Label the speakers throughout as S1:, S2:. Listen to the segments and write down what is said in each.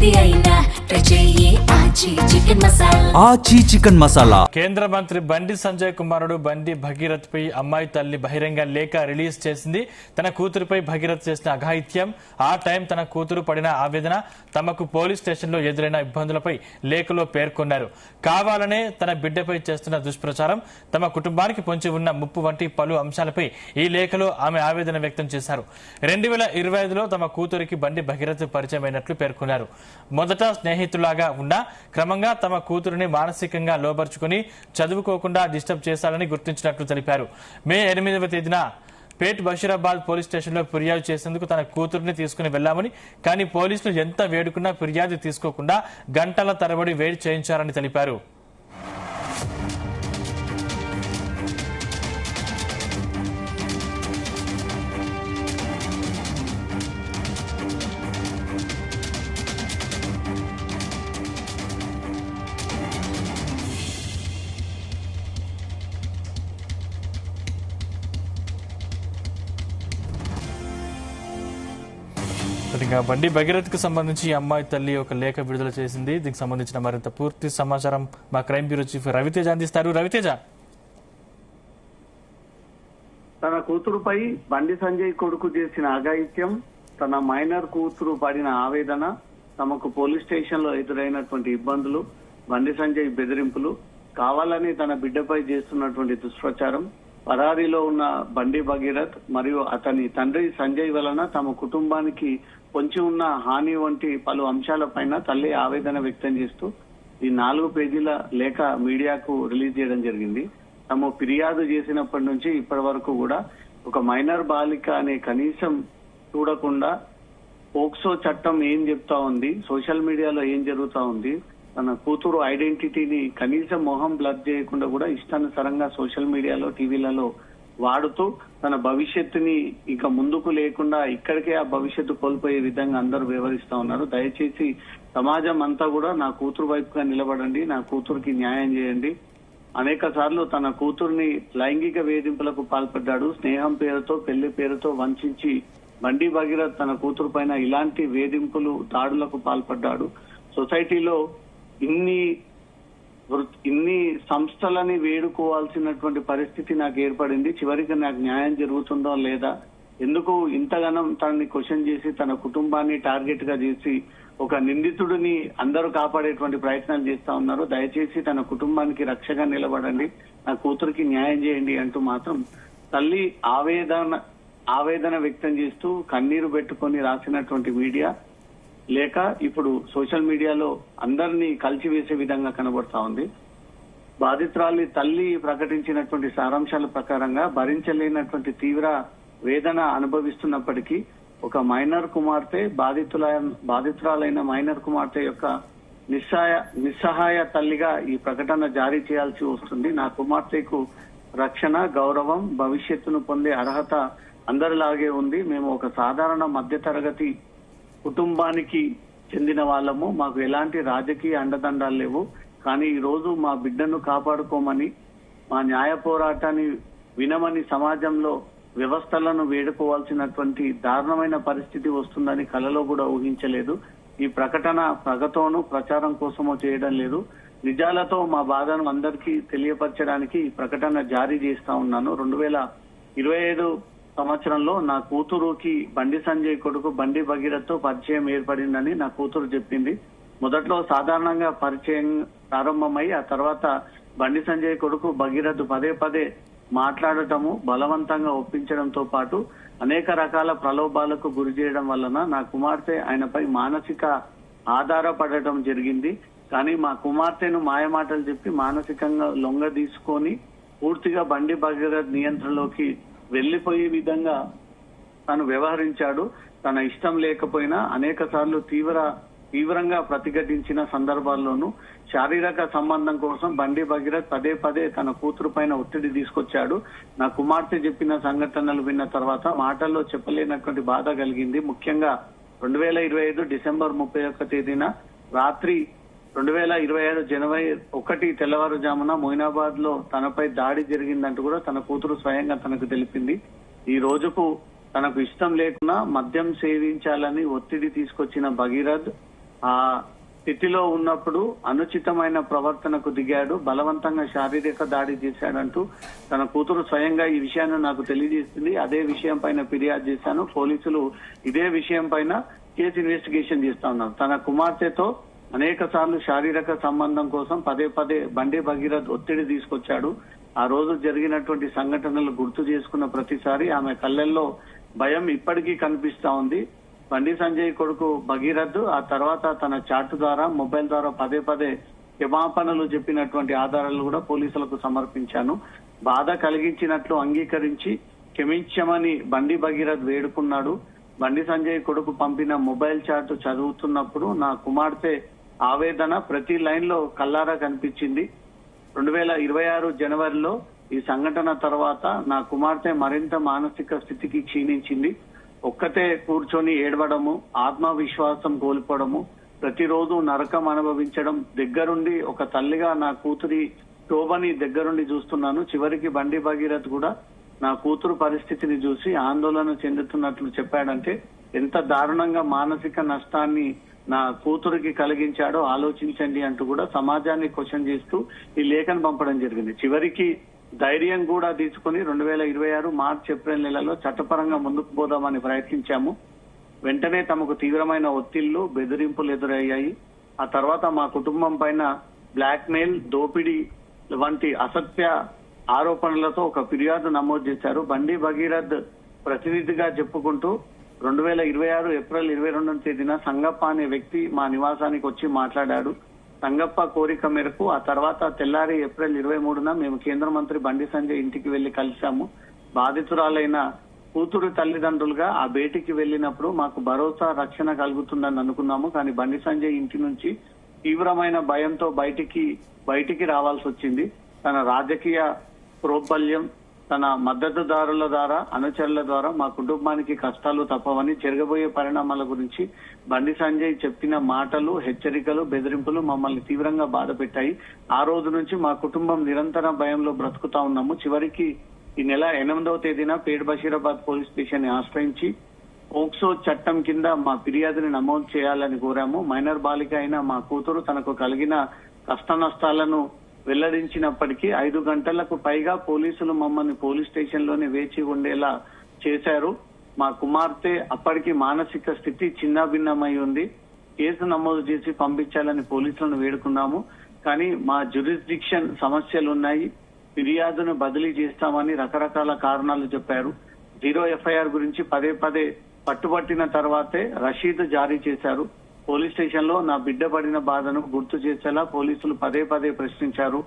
S1: ఏది అయినా ఆచి చికెన్ మసాలా.
S2: కేంద్ర మంత్రి బండి సంజయ్ కుమారుడు బండి భగీరథ్ పై అమ్మాయి తల్లి బహిరంగ లేఖ రిలీజ్ చేసింది. తన కూతురుపై భగీరథ్ చేసిన అఘాయిత్యం, ఆ టైం తన కూతురు పడిన ఆవేదన, తమకు పోలీస్ స్టేషన్లో ఎదురైన ఇబ్బందులపై లేఖలో పేర్కొన్నారు. కావాలనే తన బిడ్డపై చేస్తున్న దుష్ప్రచారం, తమ కుటుంబానికి పొంచి ఉన్న ముప్పు వంటి పలు అంశాలపై ఈ లేఖలో ఆమె ఆవేదన వ్యక్తం చేశారు. 2025లో తమ కూతురికి బండి భగీరథ్ పరిచయమైనట్లు పేర్కొన్నారు. మొదట స్నేహితులాగా ఉన్నా క్రమంగా తమ కూతురుని మానసికంగా లోబర్చుకుని చదువుకోకుండా డిస్టర్బ్ చేశారని గుర్తించినట్లు తెలిపారు. మే 8వ తేదీన పేట్ బషీరాబాద్ పోలీస్ స్టేషన్లో ఫిర్యాదు చేసేందుకు తన కూతురుని తీసుకుని వెళ్లామని, కానీ పోలీసులు ఎంత వేడుకున్నా ఫిర్యాదు తీసుకోకుండా గంటల తరబడి వెయిట్ చేయించారని తెలిపారు. బండి భగీరథ్ కు సంబంధించి అమ్మాయి తల్లి ఒక లేఖ విడుదల చేసింది. దీనికి సంబంధించిన మరింత పూర్తి సమాచారం మా క్రైమ్ బ్యూరో చీఫ్ రవితేజ అందిస్తారు. రవితేజ,
S3: తన కూతురుపై బండి సంజయ్ కొడుకు చేసిన అఘాయిత్యం, తన మైనర్ కూతురు పడిన ఆవేదన, తమకు పోలీస్ స్టేషన్ లో ఎదురైనటువంటి ఇబ్బందులు, బండి సంజయ్ బెదిరింపులు, కావాలని తన బిడ్డపై చేస్తున్నటువంటి దుష్ప్రచారం, పరారీలో ఉన్న బండి భగీరథ్ మరియు అతని తండ్రి సంజయ్ వలన తమ కుటుంబానికి పొంచి ఉన్న హాని వంటి పలు అంశాలపైన తల్లి ఆవేదన వ్యక్తం చేస్తూ ఈ 4 పేజీల లేఖ మీడియాకు రిలీజ్ చేయడం జరిగింది. తాము ఫిర్యాదు చేసినప్పటి నుంచి ఇప్పటి వరకు కూడా ఒక మైనర్ బాలిక అనే కనీసం చూడకుండా పోక్సో చట్టం ఏం చెప్తా ఉంది, సోషల్ మీడియాలో ఏం జరుగుతా ఉంది, తన కూతురు ఐడెంటిటీని కనీసం మొహం బ్లర్ చేయకుండా కూడా ఇష్టానుసారంగా సోషల్ మీడియాలో టీవీలలో వాడుతూ తన భవిష్యత్తుని ఇంకా ముందుకు లేకుండా ఇక్కడికే ఆ భవిష్యత్తు కోల్పోయే విధంగా అందరూ వ్యవహరిస్తా ఉన్నారు. దయచేసి సమాజం అంతా కూడా నా కూతురు వైపుగా నిలబడండి, నా కూతురుకి న్యాయం చేయండి. అనేక సార్లు తన కూతుర్ని లైంగిక వేధింపులకు పాల్పడ్డాడు. స్నేహం పేరుతో, పెళ్లి పేరుతో వంచి బండి భగీరథ్ తన కూతురు పైన ఇలాంటి వేధింపులు, దాడులకు పాల్పడ్డాడు. సొసైటీలో ఇన్ని సంస్థలని వేడుకోవాల్సినటువంటి పరిస్థితి నాకు ఏర్పడింది. చివరికి నాకు న్యాయం జరుగుతుందో లేదా, ఎందుకు ఇంతగానం తనని క్వశ్చన్ చేసి తన కుటుంబాన్ని టార్గెట్ గా చేసి ఒక నిందితుడిని అందరూ కాపాడేటువంటి ప్రయత్నాలు చేస్తా ఉన్నారు. దయచేసి తన కుటుంబానికి రక్షగా నిలబడండి, నా కూతురికి న్యాయం చేయండి అంటూ మాత్రం తల్లి ఆవేదన వ్యక్తం చేస్తూ కన్నీరు పెట్టుకొని రాసినటువంటి మీడియా లేక ఇప్పుడు సోషల్ మీడియాలో అందరినీ కలిసివేసే విధంగా కనబడతా ఉంది. బాధితురాలి తల్లి ప్రకటించినటువంటి సారాంశాల ప్రకారంగా భరించలేనటువంటి తీవ్ర వేదన అనుభవిస్తున్నప్పటికీ ఒక మైనర్ కుమార్తె, బాధితురాలైన మైనర్ కుమార్తె యొక్క నిస్సహాయ తల్లిగా ఈ ప్రకటన జారీ చేయాల్సి వస్తుంది. నా కుమార్తెకు రక్షణ, గౌరవం, భవిష్యత్తును పొందే అర్హత అందరిలాగే ఉంది. మేము ఒక సాధారణ మధ్యతరగతి కుటుంబానికి చెందిన వాళ్ళము, మాకు ఎలాంటి రాజకీయ అండదండాలు లేవు. కానీ ఈ రోజు మా బిడ్డను కాపాడుకోమని, మా న్యాయ పోరాటాన్ని వినమని సమాజంలో వ్యవస్థలను వేడుకోవాల్సినటువంటి దారుణమైన పరిస్థితి వస్తుందని కలలో కూడా ఊహించలేదు. ఈ ప్రకటన పగతోనూ ప్రచారం కోసమో చేయడం లేదు, నిజాలతో మా బాధను అందరికీ తెలియపరచడానికి ఈ ప్రకటన జారీ చేస్తా ఉన్నాను. 2025 సంవత్సరంలో నా కూతురుకి బండి సంజయ్ కొడుకు బండి భగీరథ్తో పరిచయం ఏర్పడిందని నా కూతురు చెప్పింది. మొదట్లో సాధారణంగా పరిచయం ప్రారంభమై ఆ తర్వాత బండి సంజయ్ కొడుకు భగీరథ్ పదే మాట్లాడటము, బలవంతంగా ఒప్పించడంతో పాటు అనేక రకాల ప్రలోభాలకు గురి చేయడం వలన నా కుమార్తె ఆయనపై మానసిక ఆధారపడటం జరిగింది. కానీ మా కుమార్తెను మాయమాటలు చెప్పి మానసికంగా లొంగ తీసుకొని పూర్తిగా బండి భగీరథ్ నియంత్రణలోకి వెళ్లిపోయే విధంగా తను వ్యవహరించాడు. తన ఇష్టం లేకపోయినా అనేక సార్లు తీవ్రంగా ప్రతిఘటించిన సందర్భాల్లోనూ శారీరక సంబంధం కోసం బండి భగీరథ్ పదే తన కూతురు పైన ఒత్తిడి తీసుకొచ్చాడు. నా కుమార్తె చెప్పిన సంఘటనలు విన్న తర్వాత మాటల్లో చెప్పలేనటువంటి బాధ కలిగింది. ముఖ్యంగా 2025 డిసెంబర్ 31 తేదీన రాత్రి 2025 జనవరి 1 తెల్లవారుజామున మొయినాబాద్ లో తనపై దాడి జరిగిందంటూ కూడా తన కూతురు స్వయంగా తనకు తెలిపింది. ఈ రోజుకు తనకు ఇష్టం లేకున్నా మద్యం సేవించాలని ఒత్తిడి తీసుకొచ్చిన భగీరథ్ ఆ స్థితిలో ఉన్నప్పుడు అనుచితమైన ప్రవర్తనకు దిగాడు, బలవంతంగా శారీరక దాడి చేశాడంటూ తన కూతురు స్వయంగా ఈ విషయాన్ని నాకు తెలియజేసింది. అదే విషయం పైన ఫిర్యాదు చేశాను. పోలీసులు ఇదే విషయం పైన కేసు ఇన్వెస్టిగేషన్ చేస్తా ఉన్నారు. తన కుమార్తెతో అనేక సార్లు శారీరక సంబంధం కోసం పదే పదే బండి భగీరథ్ ఒత్తిడి తీసుకొచ్చాడు. ఆ రోజు జరిగినటువంటి సంఘటనలు గుర్తు చేసుకున్న ప్రతిసారి ఆమె కళ్ళల్లో భయం ఇప్పటికీ కనిపిస్తా ఉంది. బండి సంజయ్ కొడుకు భగీరథ్ ఆ తర్వాత తన చాట్ ద్వారా మొబైల్ ద్వారా పదే పదే క్షమాపణలు చెప్పినటువంటి ఆధారాలు కూడా పోలీసులకు సమర్పించాను. బాధ కలిగించినట్లు అంగీకరించి క్షమించమని బండి భగీరథ్ వేడుకున్నాడు. బండి సంజయ్ కొడుకు పంపిన మొబైల్ చాట్ చదువుతున్నప్పుడు నా కుమార్తె ఆవేదన ప్రతి లైన్ లో కల్లారా కనిపించింది. 2026 జనవరిలో ఈ సంఘటన తర్వాత నా కుమార్తె మరింత మానసిక స్థితికి క్షీణించింది. ఒక్కతే కూర్చొని ఏడవడము, ఆత్మవిశ్వాసం కోల్పోవడము, ప్రతిరోజు నరకం అనుభవించడం, దగ్గరుండి ఒక తల్లిగా నా కూతురి శోభని దగ్గరుండి చూస్తున్నాను. చివరికి బండి భగీరథ్ కూడా నా కూతురు పరిస్థితిని చూసి ఆందోళన చెందుతున్నట్లు చెప్పాడంటే ఎంత దారుణంగా మానసిక నష్టాన్ని నా కూతురికి కలిగించాడో ఆలోచించండి అంటూ కూడా సమాజాన్ని క్వశ్చన్ చేస్తూ ఈ లేఖను పంపడం జరిగింది. చివరికి ధైర్యం కూడా తీసుకుని 2026 మార్చి ఏప్రిల్ నెలలో చట్టపరంగా ముందుకు పోదామని ప్రయత్నించాము. వెంటనే తమకు తీవ్రమైన ఒత్తిళ్లు, బెదిరింపులు ఎదురయ్యాయి. ఆ తర్వాత మా కుటుంబం పైన బ్లాక్ మెయిల్, దోపిడీ వంటి అసత్య ఆరోపణలతో ఒక ఫిర్యాదు నమోదు చేశారు. బండి భగీరథ్ ప్రతినిధిగా చెప్పుకుంటూ 2026 ఏప్రిల్ 22వ తేదీన సంగప్ప అనే వ్యక్తి మా నివాసానికి వచ్చి మాట్లాడాడు. సంగప్ప కోరిక మేరకు ఆ తర్వాత తెల్లారి ఏప్రిల్ 23న మేము కేంద్ర మంత్రి బండి సంజయ్ ఇంటికి వెళ్లి కలిశాము. బాధితురాలైన కూతురు తల్లిదండ్రులుగా ఆ భేటీకి వెళ్లినప్పుడు మాకు భరోసా, రక్షణ కలుగుతుందని అనుకున్నాము. కానీ బండి సంజయ్ ఇంటి నుంచి తీవ్రమైన భయంతో బయటికి రావాల్సి వచ్చింది. తన రాజకీయ ప్రోద్బల్యం, తన మద్దతుదారుల ద్వారా, అనుచరుల ద్వారా మా కుటుంబానికి కష్టాలు తప్పవని, జరగబోయే పరిణామాల గురించి బండి సంజయ్ చెప్పిన మాటలు, హెచ్చరికలు, బెదిరింపులు మమ్మల్ని తీవ్రంగా బాధ పెట్టాయి. ఆ రోజు నుంచి మా కుటుంబం నిరంతర భయంలో బ్రతుకుతా ఉన్నాము. చివరికి ఈ నెల 8వ తేదీన పేట్ బషీరాబాద్ పోలీస్ స్టేషన్ ని ఆశ్రయించి పోక్సో చట్టం కింద మా ఫిర్యాదుని నమోదు చేయాలని కోరాము. మైనర్ బాలిక అయిన మా కూతురు తనకు కలిగిన కష్ట నష్టాలను వెల్లడించినప్పటికీ 5 గంటలకు పైగా పోలీసులు మమ్మల్ని పోలీస్ స్టేషన్ లోనే వేచి ఉండేలా చేశారు. మా కుమార్తె అప్పటికి మానసిక స్థితి చిన్నాభిన్నమై ఉంది. కేసు నమోదు చేసి పంపించాలని పోలీసులను వేడుకున్నాము. కానీ మా జ్యూరిస్డిక్షన్ సమస్యలున్నాయి, ఫిర్యాదును బదిలీ చేస్తామని రకరకాల కారణాలు చెప్పారు. 0 FIR గురించి పదే పదే పట్టుబట్టిన తర్వాతే రషీదు జారీ చేశారు. పోలీస్ స్టేషన్ లో నా బిడ్డ పడిన బాధను గుర్తు చేసేలా పోలీసులు పదే పదే ప్రశ్నించారు.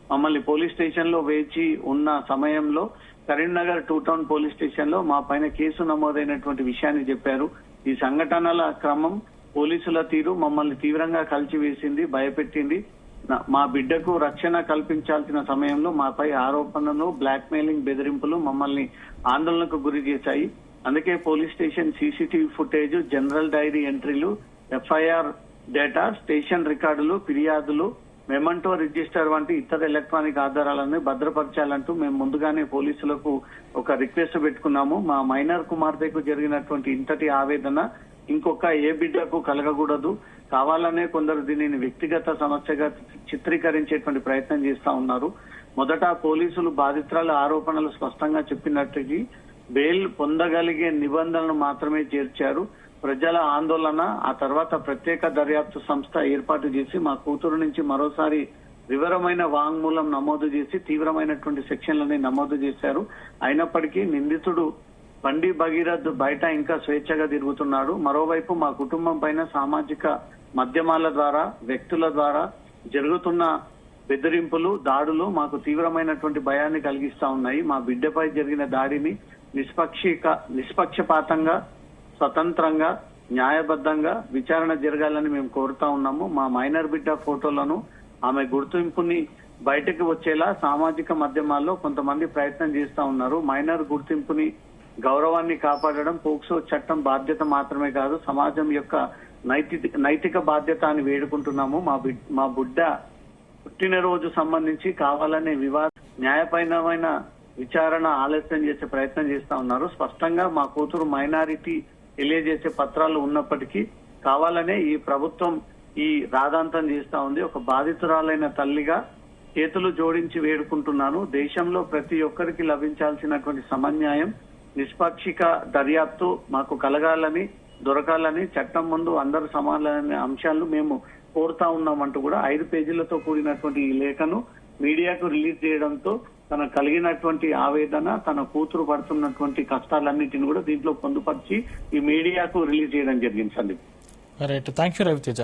S3: మమ్మల్ని పోలీస్ స్టేషన్ లో వేచి ఉన్న సమయంలో కరీంనగర్ 2 టౌన్ పోలీస్ స్టేషన్ లో మా పైన కేసు నమోదైనటువంటి విషయాన్ని చెప్పారు. ఈ సంఘటనల క్రమం, పోలీసుల తీరు మమ్మల్ని తీవ్రంగా కలిచివేసింది, భయపెట్టింది. మా బిడ్డకు రక్షణ కల్పించాల్సిన సమయంలో మాపై ఆరోపణలు, బ్లాక్ మెయిలింగ్, బెదిరింపులు మమ్మల్ని ఆందోళనకు గురి చేశాయి. అందుకే police station CCTV footage, general dairy ఎంట్రీలు, FIR డేటా, స్టేషన్ రికార్డులు, ఫిర్యాదులు, మెమంటో రిజిస్టర్ వంటి ఇతర ఎలక్ట్రానిక్ ఆధారాలను భద్రపరచాలంటూ మేము ముందుగానే పోలీసులకు ఒక రిక్వెస్ట్ పెట్టుకున్నాము. మా మైనర్ కుమార్తెకు జరిగినటువంటి ఇంతటి ఆవేదన ఇంకొక ఏ బిడ్డకు కలగకూడదు. కావాలనే కొందరు దీనిని వ్యక్తిగత సమస్యగా చిత్రీకరించేటువంటి ప్రయత్నం చేస్తా ఉన్నారు. మొదట పోలీసులు బాధితురాల ఆరోపణలు స్పష్టంగా చెప్పినట్టుగా బెయిల్ పొందగలిగే నిబంధనలు మాత్రమే చేర్చారు. ప్రజల ఆందోళన, ఆ తర్వాత ప్రత్యేక దర్యాప్తు సంస్థ ఏర్పాటు చేసి మా కూతురు నుంచి మరోసారి వివరమైన వాంగ్మూలం నమోదు చేసి తీవ్రమైనటువంటి సెక్షన్లని నమోదు చేశారు. అయినప్పటికీ నిందితుడు బండి భగీరథ్ బయట ఇంకా స్వేచ్ఛగా తిరుగుతున్నాడు. మరోవైపు మా కుటుంబం పైన సామాజిక మాధ్యమాల ద్వారా, వ్యక్తుల ద్వారా జరుగుతున్న బెదిరింపులు, దాడులు మాకు తీవ్రమైనటువంటి భయాన్ని కలిగిస్తా ఉన్నాయి. మా బిడ్డపై జరిగిన దాడిని నిష్పక్షపాతంగా, స్వతంత్రంగా, న్యాయబద్ధంగా విచారణ జరగాలని మేము కోరుతా ఉన్నాము. మా మైనర్ బిడ్డ ఫోటోలను, ఆమె గుర్తింపుని బయటకు వచ్చేలా సామాజిక మాధ్యమాల్లో కొంతమంది ప్రయత్నం చేస్తా ఉన్నారు. మైనర్ గుర్తింపుని, గౌరవాన్ని కాపాడడం పోక్సో చట్టం బాధ్యత మాత్రమే కాదు, సమాజం యొక్క నైతిక బాధ్యత అని వేడుకుంటున్నాము. మా బిడ్డ పుట్టినరోజు సంబంధించి కావాలనే న్యాయపరమైన విచారణ ఆలస్యం చేసే ప్రయత్నం చేస్తా ఉన్నారు. స్పష్టంగా మా కూతురు మైనారిటీ తెలియజేసే పత్రాలు ఉన్నప్పటికీ కావాలనే ఈ ప్రభుత్వం ఈ రాదాంతం చేస్తా ఉంది. ఒక బాధితురాలైన తల్లిగా చేతులు జోడించి వేడుకుంటున్నాను. దేశంలో ప్రతి ఒక్కరికి లభించాల్సినటువంటి సమన్యాయం, నిష్పాక్షిక దర్యాప్తు మాకు కలగాలని, దొరకాలని, చట్టం ముందు అందరూ సమానమైన అంశాలను మేము కోరుతా ఉన్నామంటూ కూడా 5 పేజీలతో కూడినటువంటి ఈ లేఖను మీడియాకు రిలీజ్ చేయడంతో తన కలిగినటువంటి ఆవేదన, తన కూతురు పడుతున్నటువంటి కష్టాలన్నింటిని కూడా దీంట్లో పొందుపరిచి ఈ మీడియాకు రిలీజ్ చేయడం జరిగింది. Sandeep.
S2: Right, thank you Raviteja.